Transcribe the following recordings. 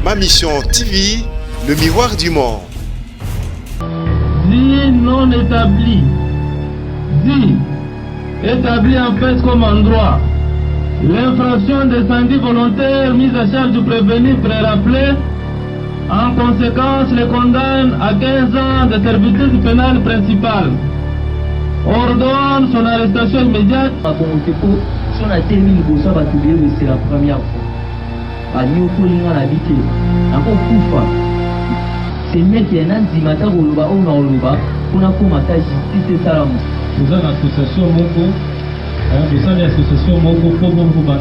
Ma mission TV, le miroir du monde. Dit non établi. Dit établi en fait comme endroit. L'infraction d'incendie volontaire mise à charge du prévenu pré-rappelé, en conséquence, les condamne à 15 ans de servitude pénale principale. Ordonne son arrestation immédiate. C'est la première fois. C'est mieux qu'il y ait un dimata oloba ou non oloba pour la justice et salam. Nous avons l'association Moko. Nous avons l'association Moko pour la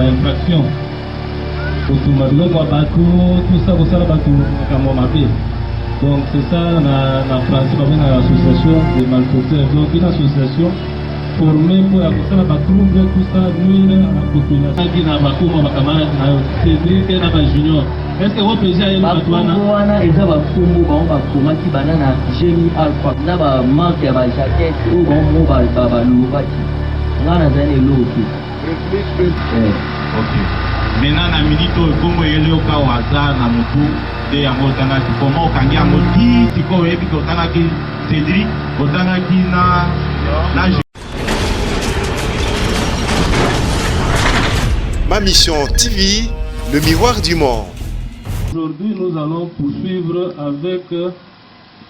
infraction. Pour tout ça, pour ça, donc c'est ça, la France, l'association des malfaiteurs. Donc une association formée pour la trouble, tout ça, nuire à la population. Qui n'a pas comme ma camarade, Cédric et la junior. Est-ce que vous pouvez aller à la et ça va pour qui banana, génie alpha, n'a pas manqué à ma jaquette, ou bon mobile, baba, l'ouvati. On a un lot. Ok. Maintenant, na milito Congo yele oka waza na mutu de yango tanga ki komo kangi yango ti tiko ebi ko tanga ki Cédric ko tanga ki na Ma mission TV, le miroir du monde. Aujourd'hui, nous allons poursuivre avec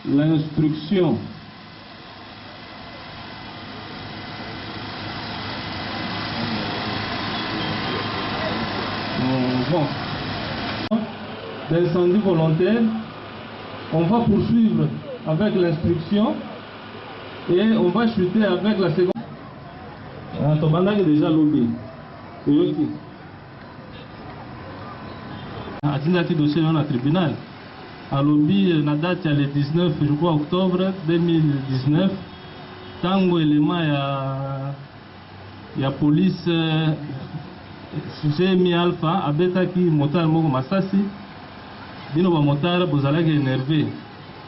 l'instruction. D'incendie volontaire, on va poursuivre avec l'instruction et on va chuter avec la seconde. Tobanda est déjà lobé. Atinaki dossier dans le tribunal. À lobby, la date le 19 je crois, octobre 2019. Tango élément il y a police. J'ai mis alpha à bêta qui motar moko masasi bino ba motar bozala ki énervé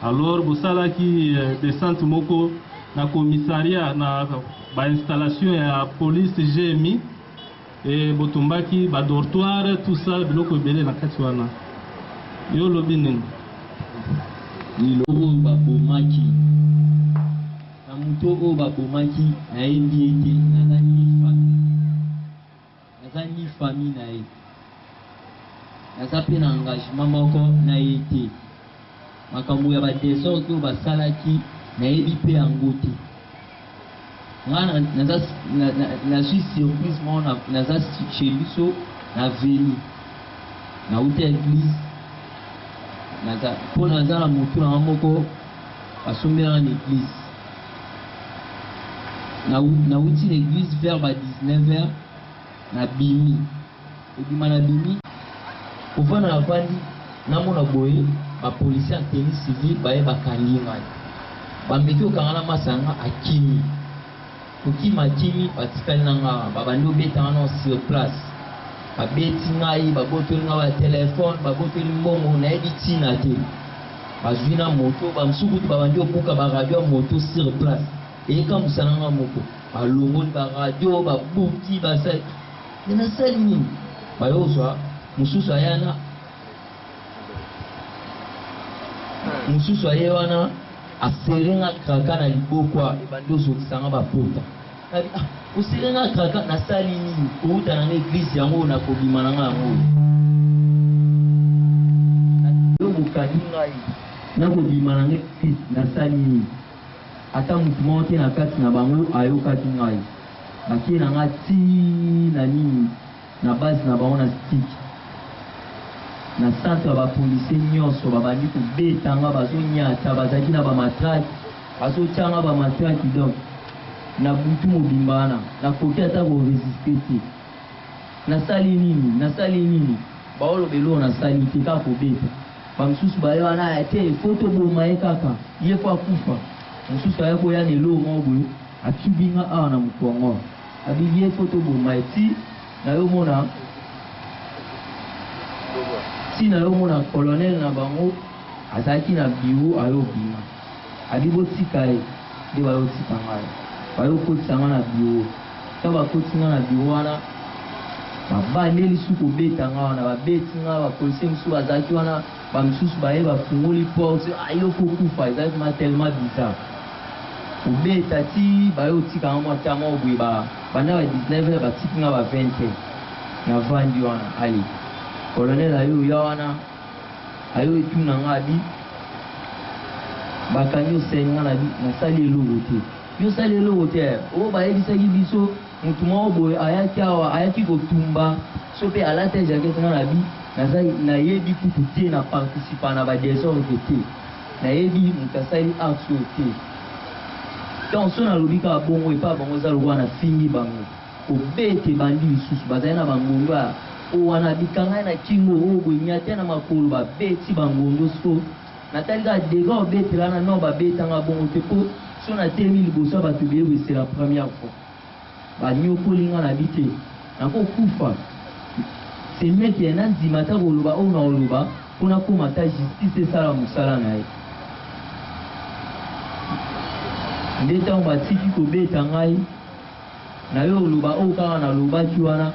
alors bosala ki descente moko na commissariat na ba installation ya police GMI et botumbaki ba dortoir tout ça biloko belé na kati wana yo lobi nini lobo ba bomaki na muto o ba bomaki na ebiete na nani ni famille na ye naza mpe na engagement moko na ye te makambo ya badesordre oyo basalaki nayebi mpe yango te nga nazwi surprise moko naza chez biso na veni nauta église mpo naza na motu nanga moko basombelanga na église nauti na église vers ba 19h na bimi ebima na bimi kovanda na vandi namona boye bapolisi ya tenue civile baye bakangi ngai bameki okanga na masanga akimi kokima akimi batikali na nga babandi obetanga na sur place babeti ngai babotoli ngai batelefone babotoli mbongo nayebi ntina te bazwi na moto bamosukutu babandi obuka baradio ya moto sur place eyeka na nga moko balongoli baradio babuki basali nasali nini bayozwa mosusu ayana mosusu aye wana aserenga kraka na libokwa ebandi ozokisanga bapota oserenga kraka nasali nini kouta na église yango nakobima na nga yango yo bokani ngai nakobima na nga église nasali nini ata motu moko te na kati na bango ayokaki ngai bakie na nga ti na nini na base na bango na stik na centre ya bapolisier nyonso babandi kobetanga bazonyata bazalaki na bamatraki bazotyanga bamatraki donc na butu mobimba wana nakoki ata koresiste te nasali nini baolobelo nasali te kaka kobeta bamosusu baye wana te fo toboma ye kaka ye fo akufa mosusu aye koya na elo moko boye atubinga awa na mokongo abi ye fo toboma ye ti nayomona colonel na bango azalaki na biro ayobima abi botika ye nde bayotika ngai bayokotisa nga na biro ta bakotinga na biro wana babandeli su kobeta nga wana babeti nga bapolisier mosusu bazalaki wana bamisusu baye bafungoli porte ayo kokufa ezalaki ma tellement bizarre kobeta ti baye otika nga mwa ta mwa boye banda ba 19 batiki nga ba 20 navandi wana ali colonel ayo ya wana ayo etuna nga abi bakangi oseni nga na bi nasali eloko te yosali eloko te oyo bayebisaki biso mutu moko boye ayaki awa ayaki kotumba so mpe alata jakete nga na bi nayebi kutu te na participa na badesordre te nayebi mutu asali acte oyo te donc so nalobi kaka bongo epa bango eza lokwa na fingi bango kobete bandi lisusu bazali na bangondo oyo wana bikangai na kingo oyo boyenya te na makolo babeti bangondo so natali kaka dega obetelana no babetanga bongo te mpo so natemi liboso ya bato beye c'est la première fois banyokolinga na bi te nakokufa semeki ye nandima ta koloba oyo na koloba mpona koma ta justice esala mosala na ye nde ntango batiki kobeta ngai nayo oloba oyo kaka nalobaki wana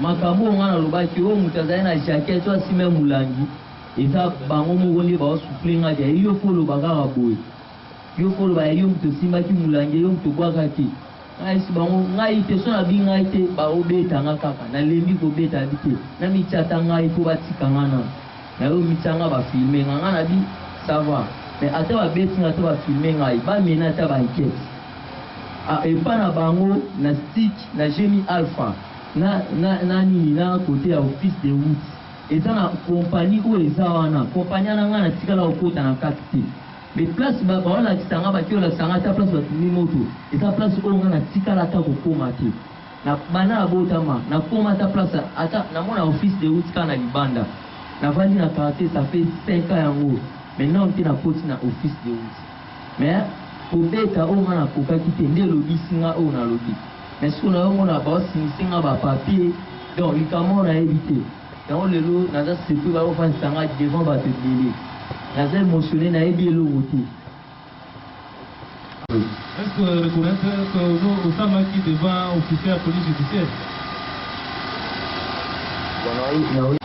makambo oyo nga nalobaki oyo moto azali na jaket to asime molangi eza bango moko nde baosufle nga dia yo fo oloba kaka boye yo fo oloba yo moto osimbaki molangi yo moto bwakaki ngai si bango ngai te so nabi ngai te baobeta nga kaka nalembi kobeta bi te na mitiata ngai mpo batika nga nayo mitianga bafilme nga nga nabi sava mais ata babeti nga ata bafilme ngai bamena ata baenquête epa na bango na stik na génie alpha na nini na kote ya office de route eza na kompani oyo eza wana kompani ana nga natikala kokota na kati te mais place baolakisa nga baki olakisa nga ata place batumi moto eza place oyo nga natikala ata kokoma te na bana abotama nakoma ata place ata namona office de route kaka na libanda navandi na quartier ça fait 5 ans yango maintenant mpe nakoti na office de route mais kobeta oyo nga nakokaki te nde elobisi nga oyo nalobi mais soki nayongona baosinisi nga bapapier donc likambo nayebi te yango lelo naza surtout baofandisa nga devant bato ebele naza émotionné nayebi eloko te. Est-ce que vous reconnaissez que vous osamaki devant officier ya police judiciaire?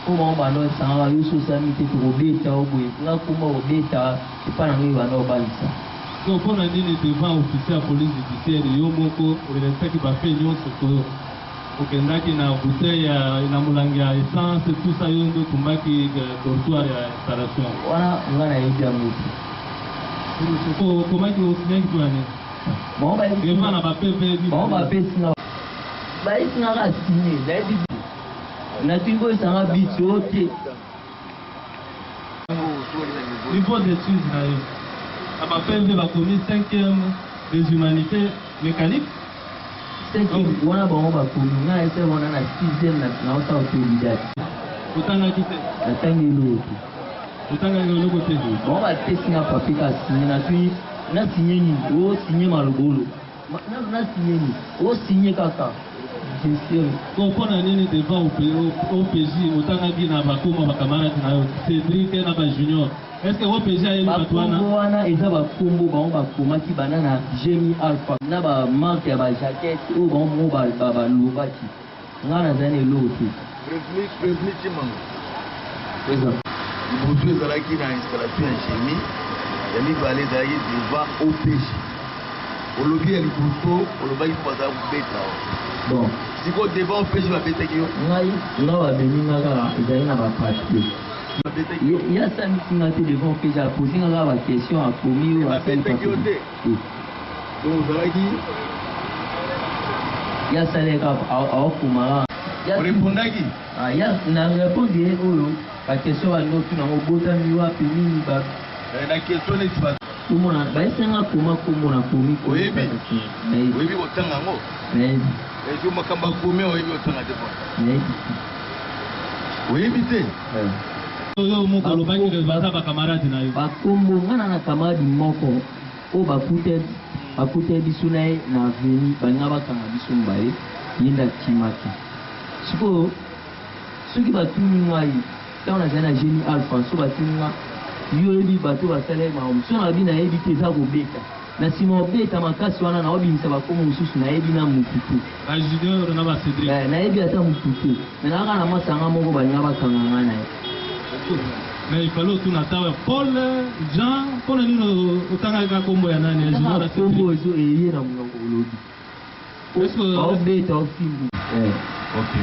po bango banoesanga bayoso osami te tokobeta o boye nga kuma kobeta epa na ngai bana obalisa donc mpona nini devant officier ya police judiciaire yo moko olelesaki bafe nyonso okendaki na bouteille na molangi ya essence tout ça yo nde okumbaki dortoir ya installation wana nga nayebi yango te okomaki osinyaki mpona nini devant na bango bapesinga bayesingaka signe nayebi natingo esanga biti o te niveau d'études na yo na bapv bakomi 5e des humanités mécaniques wana bango bakomi nga ese wana na 6e naosala autodidacte otangaki te natangi eloko te otangaki eloko te bango bapesinga papier ka signe natui nasinye nini osinye malobolo nasinye nini osinye kaka mpona nini devant OPJ otangaki na bakoma bakamarade na yo Cédric na bajunior est-ce que OPJ ayebi bato wana eza bakombo bango bakomaki bana na génie alpha na bamarke ya bajakete oyo bango mongo balobaki nga naza na eloko te Prévenu Timango liboso ezalaki na installation ya génie ya mibale ezalaki devant OPJ olobi ya liboso olobaki mpo baza kobeta bon siko devant OPJ babetaki yo ngai nga babemi nga kaka ezali na bapapier yasamisi nga te devant OPJ aposi nga kaka baquestion akomi oyo babetaki yo te donc ozalaki yasali kaka aokomaka orepondaki na réponse ye oyo baquestion bandoki nango botami wapi nini na question neti komona bayesenga koma komona komi oyebi kotanga yango nayebi eki makambo akomi oyebi kotanga te nayebi oyebi te oyo moko olobaki baza bakamarade na yo bakombo ngana na kamaradi moko oyo bakute biso na ye na aveni balinga bakanga biso mbaye yenda kimaki sikoyo soki batuni ngai ntango nazali na génie alpha so batuni nga yo oyebi bato basala ye makambo so nabi nayebi te eza kobeta na nsima obeta makasi wana naobimisa bakomo mosusu nayebi na motu te Junior na ba Cédric nayebi ata motu te me naka na masanga moko balinga bakanganga na ye. mais il fallait tout natawe Paul Jean Paul nino otangaka kombo ya nani ya Junior kombo ezo eye na monoko olobi obeta ofimbu. Ok.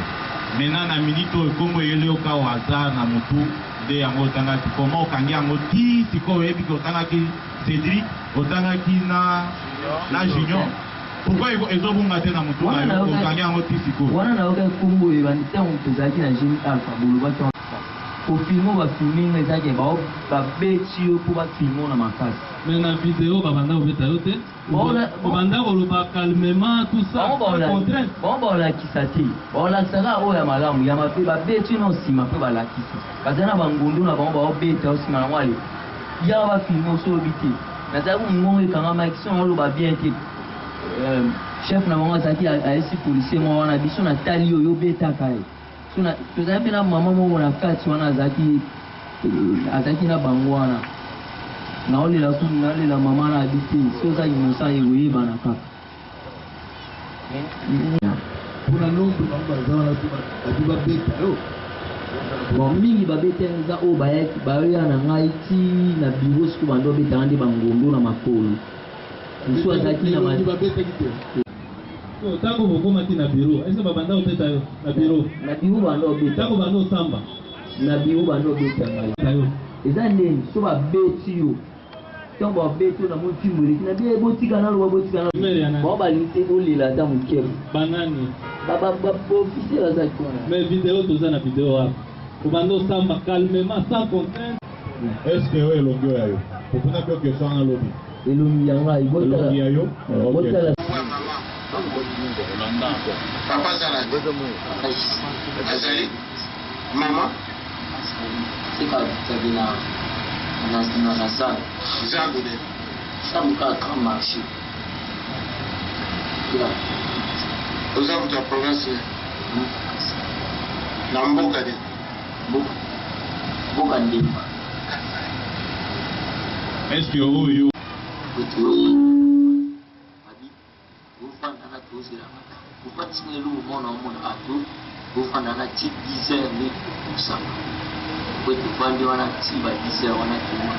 Maintenant na minute oyo kombo yele oka waza na mutu de yango otangaki comment okangi yango ti sikoyo oyebi ke otangaki Cédric otangaki na Junior pourquoi ezobunga te na mutu oyo okangi yango ti sikoyo wana nayoka kombo oyo ntango tozalaki na Jeune Alpha bolobaki kofilme bafilme ezaki babeti yo mpo bafilme na makasi. mais na vidéo babanda kobeta yo te babanda koloba calmement tout ça contrainte bango baolakisa te baolakisaka oyo ya malamu ya mabe babeti yo na nsima mpe balakisa kasi na bangundu na bango baobeta osima nango ale yaka bafilme osolobi te nazalaki mongongo ekanga makisi nango oloba bien te chef na bango azalaki ayesi policier mwa wana biso natali oyo obetaka ye tozali mpe na mama moko na kati wana azalaki na bango wana naolela kudu naolela mama na abi te si oza inosa ekoyebana kaka mpona nombre bango baza wana babi babeta yo bon mingi babeta eza oyo bayoya na ngai ti na biro soki bando obetaka nde bangondo na makolo mosu azalaki ntango bokoma ti na biro ese babanda obeta yo na biro bando obeta ntango banda osamba na biro bando obeta ngai eza ndeni so babeti yo ntango babeti yo na motimbo eleki na bie botika naloba botika naloba bao balingi te olela ata mokebo banani baofisier azalaki wana mais vidéo toza na vidéo wapi obanda osamba calmement sans contrainte est ce que oyo elongi oyo yo opona mpe okesho wana lobi elongi yango ayi elongi ya yo botala papa azali mama na salle zangu de samuka grand marché oza kutu ya province na mboka de mboka ndimba est ce que oyo ufandana tozilanga ufatinelu umona umona atu ufandana ti 10h kusanga kwetu bandi wana ti ba 10h wana tuma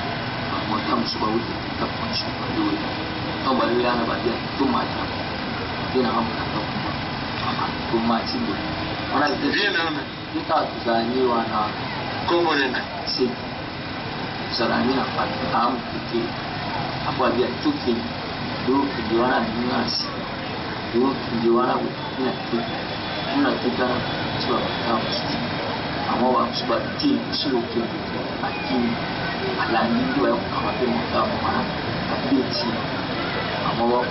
amota musuba wuti ta poncho bado to ba yana ba dia to mata tena hamna to to mati ndo wana tena kita tuzani wana kombo nena si sarani na pata am kiti hapo dia tuki do kiwana ni nasi ndio wana tunataka sio kama watu ti sio kitu lakini alani ndio kama kama mara kabiti kama wao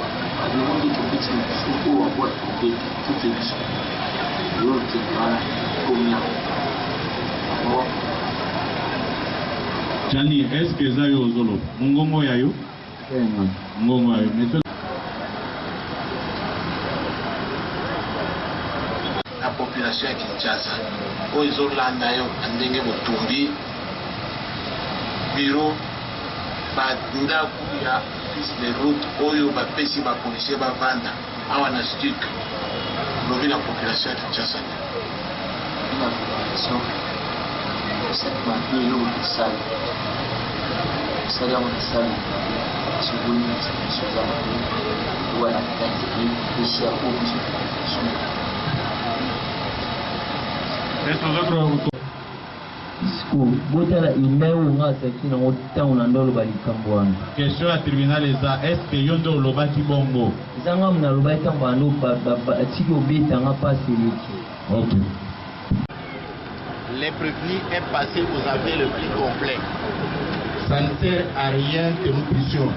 ndio kitu sio kwa kitu kitu yote wana kumia Jani est-ce que ça yo zolo ngongo ya yo ngongo ya yo la population ya Kinshasa oyo ezolanda yo na ndenge botumbi biro bandako ya fils de route oyo bapesi bapolisier bavanda awa na stuk lobi na population ya Kinshasa botala imeo nga azalaki nango ntango na ndolo balikambo wana question ya tribunal eza est ce que yo nde olobaki bongo eza nga muna alobaki ntango bando atiki obetanga mpasi eleki. ok. Les prévenus est passé aux avis le plus complet. Ça ne sert à rien que nous puissions.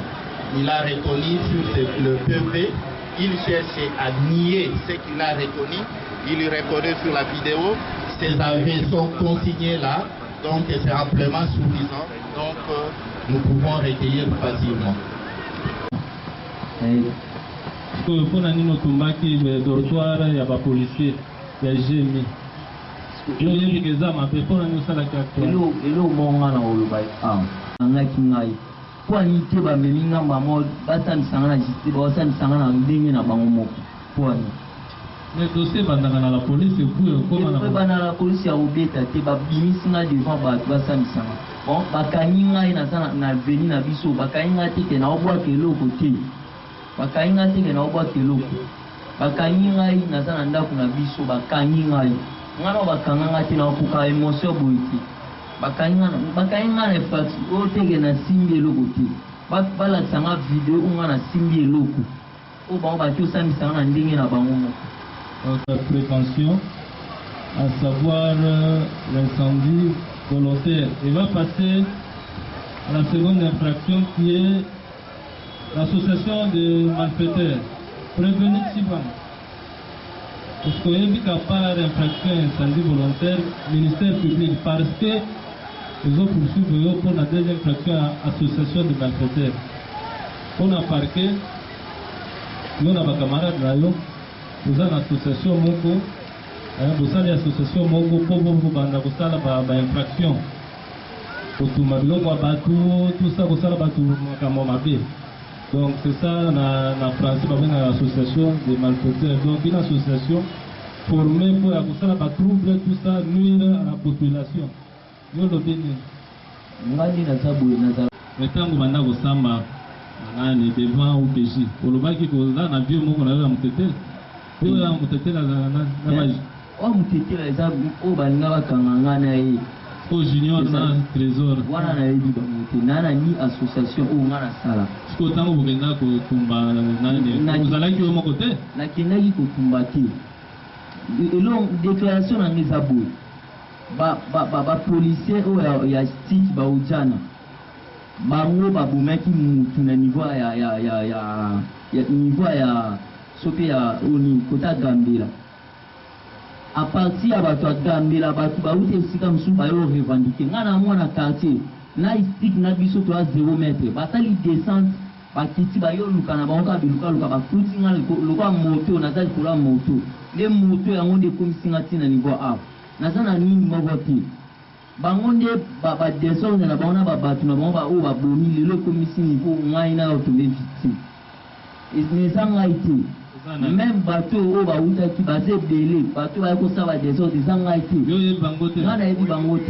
Il a retenu sur le PV, il cherche à nier ce qu'il a retenu. Il reconnaît sur la vidéo. Ces avis sont consignés là, donc c'est amplement suffisant. Donc nous pouvons recueillir facilement. mpona nini otumbaki dortoir ya bapolisier ya GMI yoyebika eza mabe mpona nini osalaki elo monga na oloba angaki ngai Pour nité ba meminga mamo basa misanga na justice basa misanga na ndenge na bango moko. Pour mais dossier bandaka na la police et vous comment na la police ya obeta te ba bimisinga devant ba basa misanga. Bon bakaninga ina sana na veni na biso bakaninga te ke na obwa keloko te. Bakaninga te ke na obwa keloko. Bakaninga ina sana ndako na biso bakaninga. Ngana bakanga te na okuka emotion boiti. Bakaninga na fax o tege na simbi eloko te. Bala sanga video unga na simbi eloko. O ba ba tio sami sanga na ndenge na bango moko. Notre prévention, à savoir l'incendie volontaire. Et va passer à la seconde infraction qui est l'association de malfaiteurs. Prévenir Sivan. Parce qu'il y a part infraction incendie volontaire, ministère public, parce que ils ont poursuivi pour la deuxième infraction association de malfaiteurs. On a parqué, nous on a des camarades là, nous avons une association Moko, nous avons une association Moko pour une infraction. Tout ça, tout ça, donc c'est ça, la principe avec l'association des malfaiteurs. Donc une association formée pour troubler tout ça, nuire à la population. Nous le bénissons. Mais tant que nous avons devant au PJ, au Lobaki, on a un vieux mot qu'on avait à Moutété. On a Moutété la Moutété, les amis, au Balnava Kangana et au junior na trésor. Voilà, na yedi bamote. Nana ni association ou ngana sala. Siko tango bukenda ko tumba nani. Uzalaki au côté. Na kenaki ko tumbati. Elon déclaration na ngizabu. Ba policier o ya stick ba ujana. Bango ba bomaki mutu na niveau ya niveau ya sope ya oni kota Gambela. À partir de la Gambela, il y a des revendiqués. Dans le quartier, il y a des 0 mètres. Il y a des descentes. Il y a des motos. Les motos ont des commissions à niveau A. Il y a des motos. Bangonde ba descendre na bana ba batu na ba o ba boni le commission niveau ngai na automé victime. Et les gens été même bateau au baouta qui basé belé bateau à cause ça va des autres des engaïtés nana ebi bangote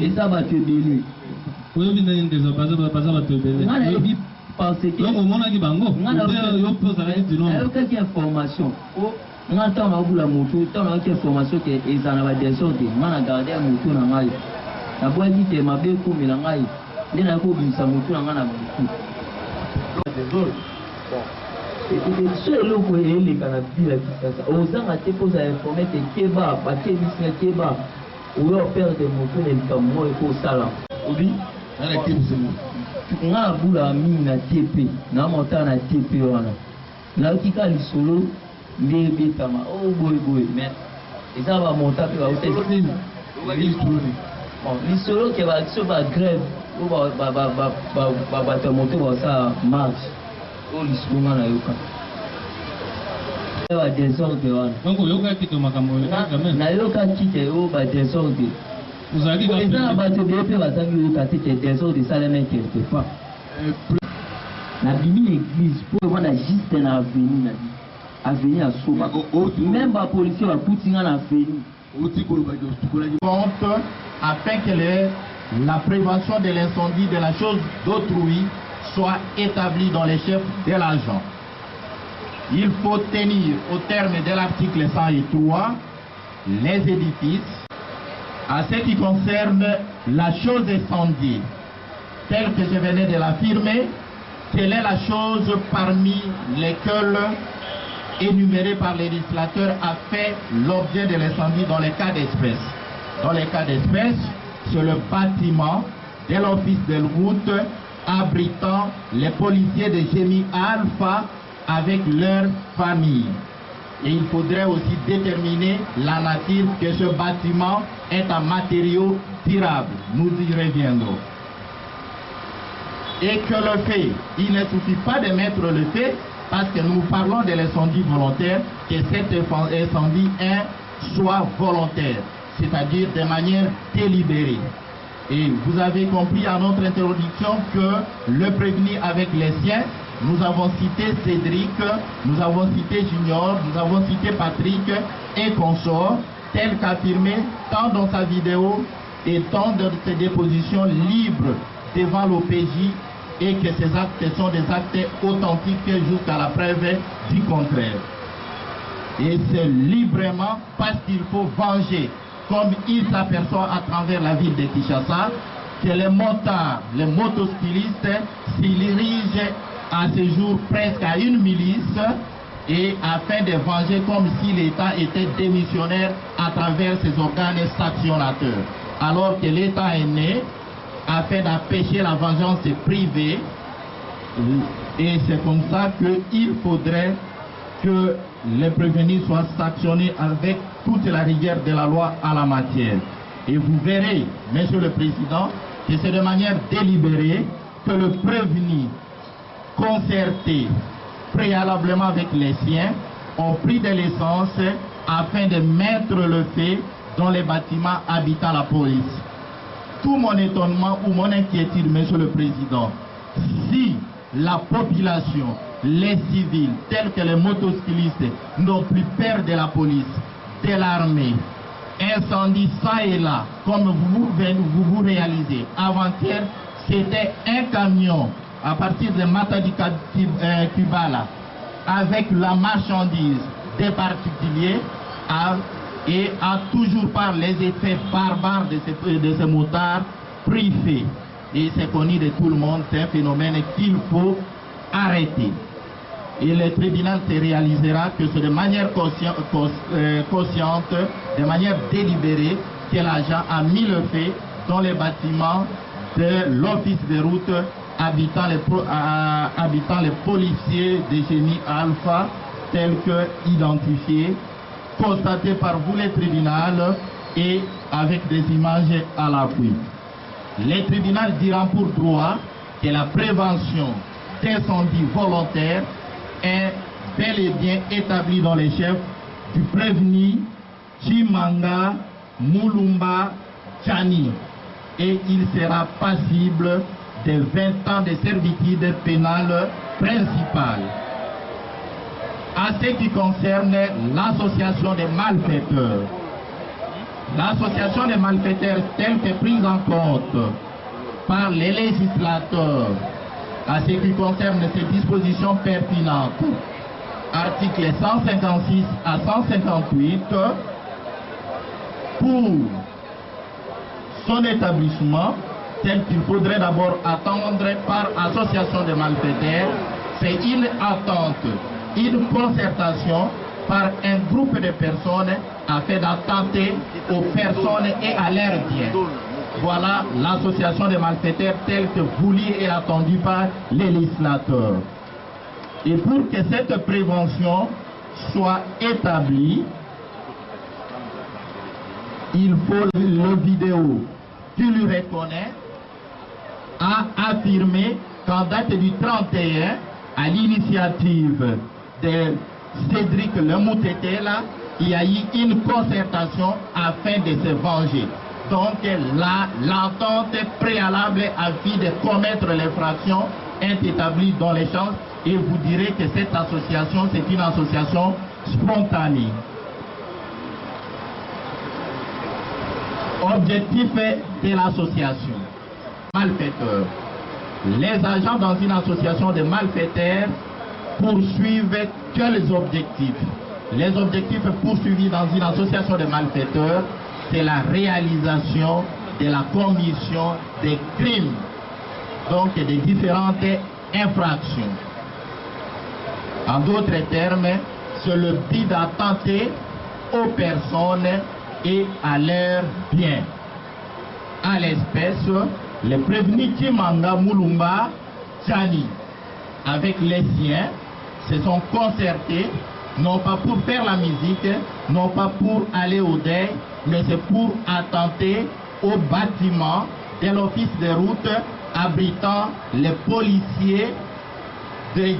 et ça va te belé oui bien des bateaux va te belé nana ebi parce que donc on a dit bango yo pose avec du nom quelle information oh ngana ta na bula moto ta na quelle information que ezana va des autres ngana garder moto na ngai na boa dit te mabe ko mila ngai ndena ko bisa moto na ngana moto des autres ce logo est le canapé qui aux gens à te poser informer que Keba, Baké Bisne Keba, ou leur père de moto et le camo et pour ça là. Oui, on a boula mine na TP, na monta na TP wana. Na kika li solo, mbebe tama, oh boy, mais et ça va monter puis va hôtel. Bon, li solo qui va se va grève, ou va moto va ça marche. Oh, l'histoire na yoka. Ba désordre wana. Donc yoka kito makambo quand na yoka kite o ba désordre. Vous avez dit que ba te bepe ba sangi yoka kite désordre ça les mecs quelque part. Na bimi l'église pour voir juste na avenir na avenir à Soba. Même ba policier va poutinga na avenir. Compte afin que la prévention de l'incendie de la chose d'autrui soit établi dans les chefs de l'agent. Il faut tenir au terme de l'article 103 les édifices à ce qui concerne la chose incendiée. Tel que je venais de l'affirmer, quelle est la chose parmi lesquelles énumérée par les législateurs a fait l'objet de l'incendie dans les cas d'espèce. Dans les cas d'espèce, c'est le bâtiment de l'office de route abritant les policiers de Génie Alpha avec leur famille. Et il faudrait aussi déterminer la nature que ce bâtiment est en matériaux durables. Nous y reviendrons. Et que le fait, il ne suffit pas de mettre le fait, parce que nous parlons de l'incendie volontaire, que cet incendie soit volontaire, c'est-à-dire de manière délibérée. Et vous avez compris à notre introduction que le prévenu avec les siens, nous avons cité Cédric, nous avons cité Junior, nous avons cité Patrick et consorts, tel qu'affirmé tant dans sa vidéo et tant dans ses dépositions libres devant l'OPJ, et que ces actes sont des actes authentiques jusqu'à la preuve du contraire. Et c'est librement parce qu'il faut venger, comme il s'aperçoit à travers la ville de Kinshasa, que les motards, les motocyclistes s'y dirigent à ce jour presque à une milice, et afin de venger comme si l'État était démissionnaire à travers ses organes sanctionnateurs. Alors que l'État est né afin d'empêcher la vengeance privée, et c'est comme ça qu'il faudrait que les prévenus soient sanctionnés avec toute la rigueur de la loi à la matière. Et vous verrez, Monsieur le Président, que c'est de manière délibérée que le prévenu, concerté préalablement avec les siens, ont pris de l'essence afin de mettre le feu dans les bâtiments habitant la police. Tout mon étonnement ou mon inquiétude, Monsieur le Président, si la population, les civils, tels que les motocyclistes, n'ont plus peur de la police, de l'armée, incendie ça et là, comme vous réalisez. Avant-hier, c'était un camion à partir de Matadi Kubala avec la marchandise des particuliers et a toujours par les effets barbares de ces motards pris fait. Et c'est connu de tout le monde, c'est un phénomène qu'il faut arrêter. Et le tribunal se réalisera que c'est de manière consciente, de manière délibérée, que l'agent a mis le feu dans les bâtiments de l'office de route habitant les policiers de génie Alpha, tels que identifiés, constatés par vous les tribunaux et avec des images à l'appui. Les tribunaux diront pour droit que la prévention d'incendie volontaire est bel et bien établie dans les chefs du prévenu Chimanga Mulumba Chani, et il sera passible de 20 ans de servitude pénale principale. À ce qui concerne l'association des malfaiteurs, l'association des malfaiteurs telle que prise en compte par les législateurs, à ce qui concerne ces dispositions pertinentes, articles 156 à 158, pour son établissement, tel qu'il faudrait d'abord attendre par association de malfaiteurs, c'est une attente, une concertation par un groupe de personnes afin d'attenter aux personnes et à leurs biens. Voilà l'association des malfaiteurs telle que voulue et attendue par les législateurs. Et pour que cette prévention soit établie, il faut le vidéo qui lui reconnaît a affirmé qu'en date du 31, à l'initiative de Cédric Lemoutetela, il y a eu une concertation afin de se venger. Donc l'entente préalable à vie de commettre l'infraction est établie dans les champs, et vous direz que cette association, c'est une association spontanée. Objectif de l'association. Malfaiteurs. Les agents dans une association de malfaiteurs poursuivent quels objectifs? Les objectifs poursuivis dans une association de malfaiteurs, c'est la réalisation de la commission des crimes, donc des différentes infractions. En d'autres termes, c'est le but d'attenter aux personnes et à leurs biens. À l'espèce, les prévenus Chimanga Mulumba Chani, avec les siens, se sont concertés, non pas pour faire la musique, non pas pour aller au deuil, mais c'est pour attenter au bâtiment de l'office de route abritant les policiers de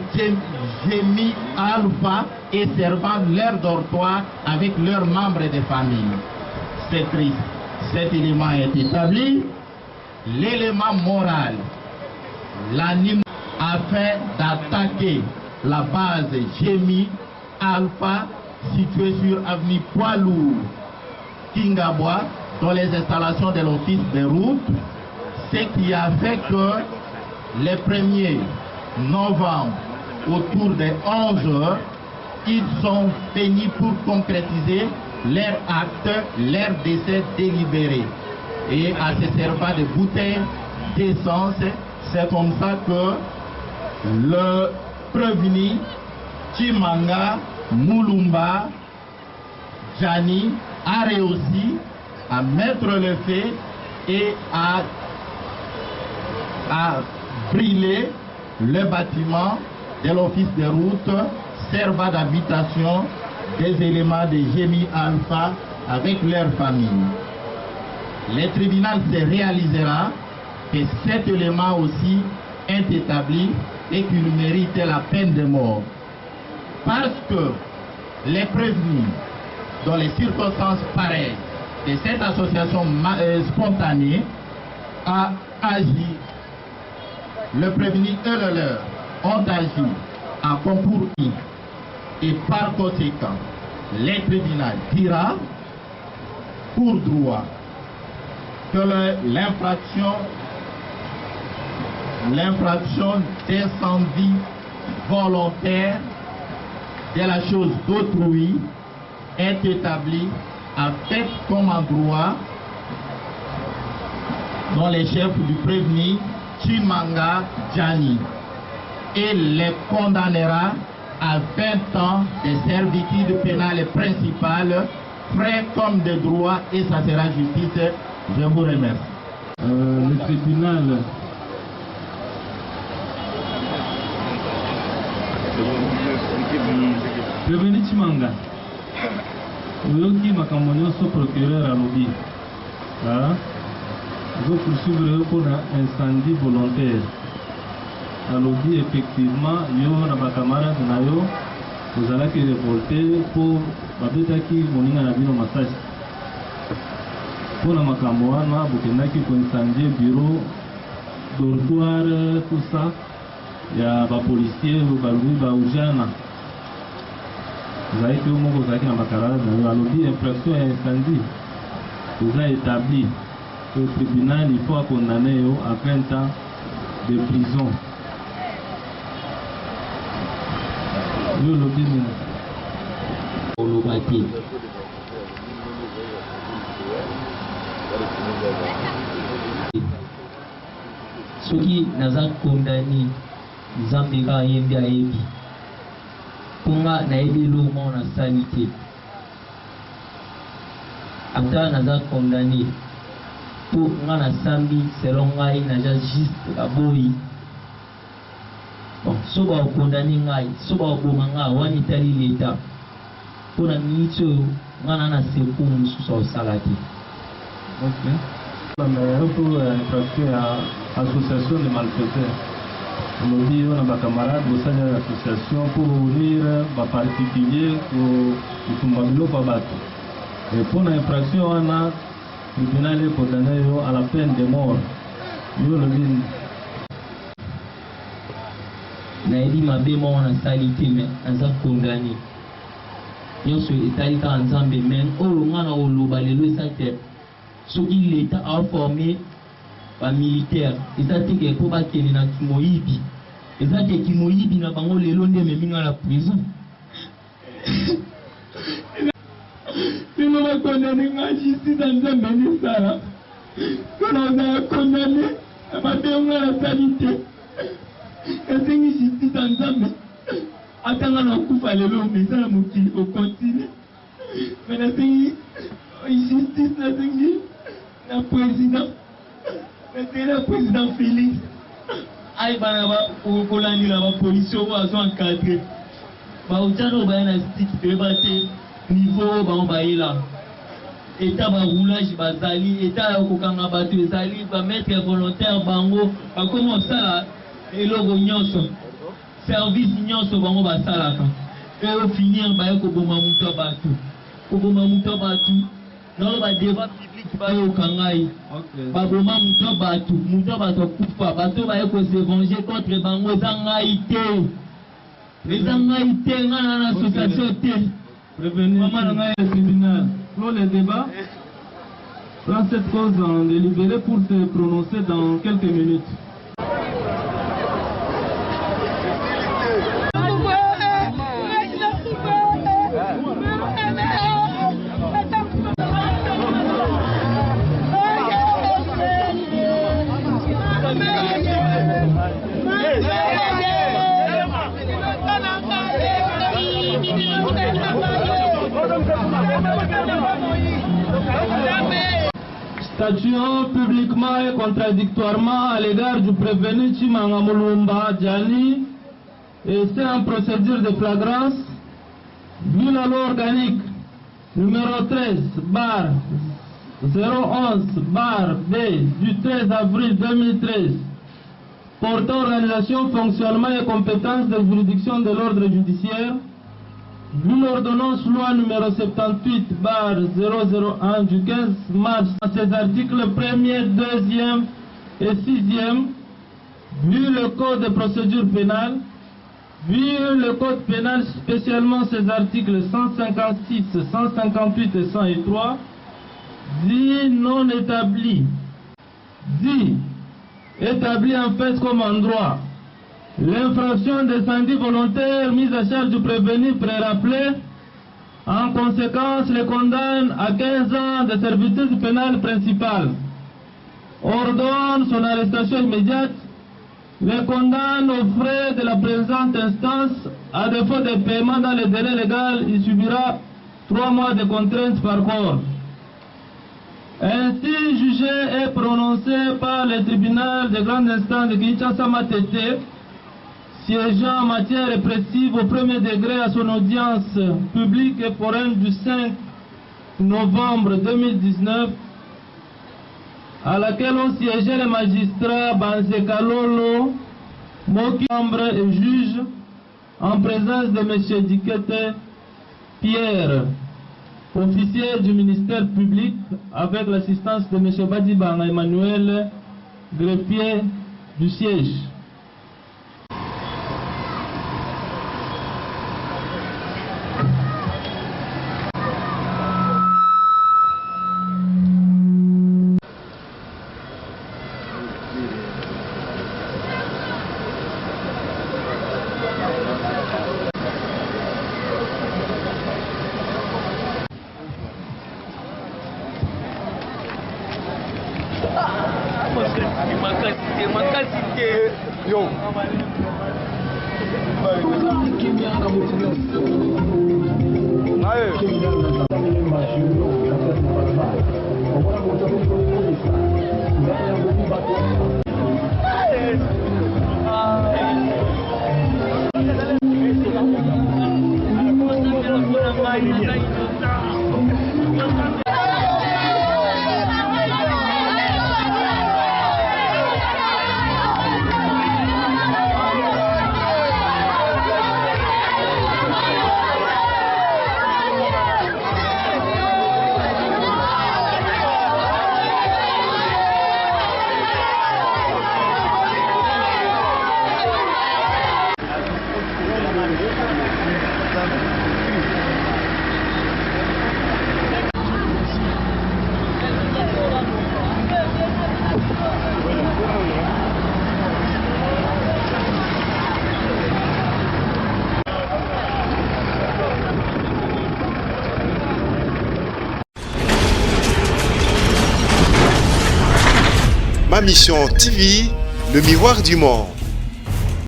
Génie Alpha et servant leur dortoir avec leurs membres de famille. C'est triste. Cet élément est établi l'élément moral, l'anime afin d'attaquer la base Gémi Alpha située sur avenue Poilour, Kingabwa, dans les installations de l'office des routes, ce qui a fait que les 1er novembre, autour des 11 h, ils sont venus pour concrétiser leur acte, leur décès délibéré. Et à se servir de bouteilles d'essence, c'est comme ça que le prévenu Chimanga Mulumba Jani a réussi à mettre le feu et à brûler le bâtiment de l'office des routes servant d'habitation des éléments de Gémi Alpha avec leur famille. Le tribunal se réalisera que cet élément aussi est établi et qu'il mérite la peine de mort. Parce que les prévenus, dans les circonstances pareilles de cette association spontanée, a agi. Le prévenu et le leur ont agi en concours et par conséquent, le tribunal dira pour droit que l'infraction d'incendie volontaire de la chose d'autrui est établie à fait comme en droit dans les chefs du prévenu Chimanga Jani et les condamnera à 20 ans de servitude pénale principale, frais comme de droit, et ça sera justice. Je vous remercie. Le tribunal prévenu Chimanga oyoki makambo nyonso procureur alobi poursuivre pour un incendie volontaire. Alobi effectivement yo na bakamarade na yo ozalaki révolté pour babetaki moninga na bino masasi mpona makambo wana bokendaki koincendie bureau dortoir tout ça ya bapolisier balobi baujana ozalaki yo moko ozalaki na bakarade na yo. Alobi infraction ya incendie eza établi. Le tribunal, il faut condamner à 20 ans de prison. Yo lobi olobaki soki naza kondani nzambe kaka yembi ayebi mponga nayebi eloko nasali te ata naza kondani po nga nasambi selon ngai naza juste kaboyi. Bon, so bakondani ngai so bakoboma ngai wani etali leta mpona miniti oyo nga na secours mosusu osala te. Pour infraction à association de malfaiteurs. On dit on a des camarades au sein de l'association pour ouvrir des particuliers pour Tumbabilo Babato. Et pour l'infraction, on a le tribunal est condamné à la peine de mort. Nous le disons. Nayebi mabe mo na salite mais aza condamné. Nyonso etali ka nzambe men oyo ngana oloba lelo esate soki l'État a formé ba militaire ezateke po bakende na kimoyibi ezate kimoyibi na bango lelo nde meminga na prison. Nous avons condamné la justice dans le ministère. Nous avons condamné la sanité. Et c'est une justice dans le ministère. Attends, on coupe le long, mais ça va continuer. Mais c'est une justice, c'est le président. C'est le président Félix. Aïe, pour la police, on va encadrer. Bautano ba na stick pe bate niveau ba mbaila état ba roulage bazali état ko kanga bato ezali ba mettre volontaire bango ba comment ça et logo nyonso service nyonso bango ba salaka et au finir ba ko boma muto bato non ba débat public bayoka ngai Ok. baboma moto bato kufa bato baye kosevenger contre bango eza ngai te eza ngai te ngai na association te. Prévenu le tribunal. Clôt le débat. Prends cette cause en délibéré pour se prononcer dans quelques minutes. Statuant publiquement et contradictoirement à l'égard du prévenu Chimanga Mulumba Djani, et c'est en procédure de flagrance, vu la loi organique numéro 13 011 B du 13 avril 2013 portant organisation, fonctionnement et compétences de juridiction de l'ordre judiciaire, vu l'ordonnance loi numéro 78 001 du 15 mars, à ses articles 1er, 2e et 6e, vu le code de procédure pénale, vu le code pénal spécialement ses articles 156, 158 et 103, dit non établi, dit établi en fait comme en droit. L'infraction d'incendie volontaire mise à charge du prévenu pré-rappelé, en conséquence, le condamne à 15 ans de servitude pénale principale. Ordonne son arrestation immédiate, le condamne aux frais de la présente instance. À défaut de paiement dans le délai légal, il subira 3 mois de contrainte par corps. Ainsi jugé et prononcé par le tribunal de grande instance de Kinshasa Matete, siégeant en matière répressive au premier degré à son audience publique et foraine du 5 novembre 2019, à laquelle ont siégé les magistrats Banzeka Lolo, Moki Ambre et juge, en présence de M. Dikete Pierre, officier du ministère public, avec l'assistance de M. Badibanga Emmanuel, greffier du siège. Ma Mission TV, le miroir du monde.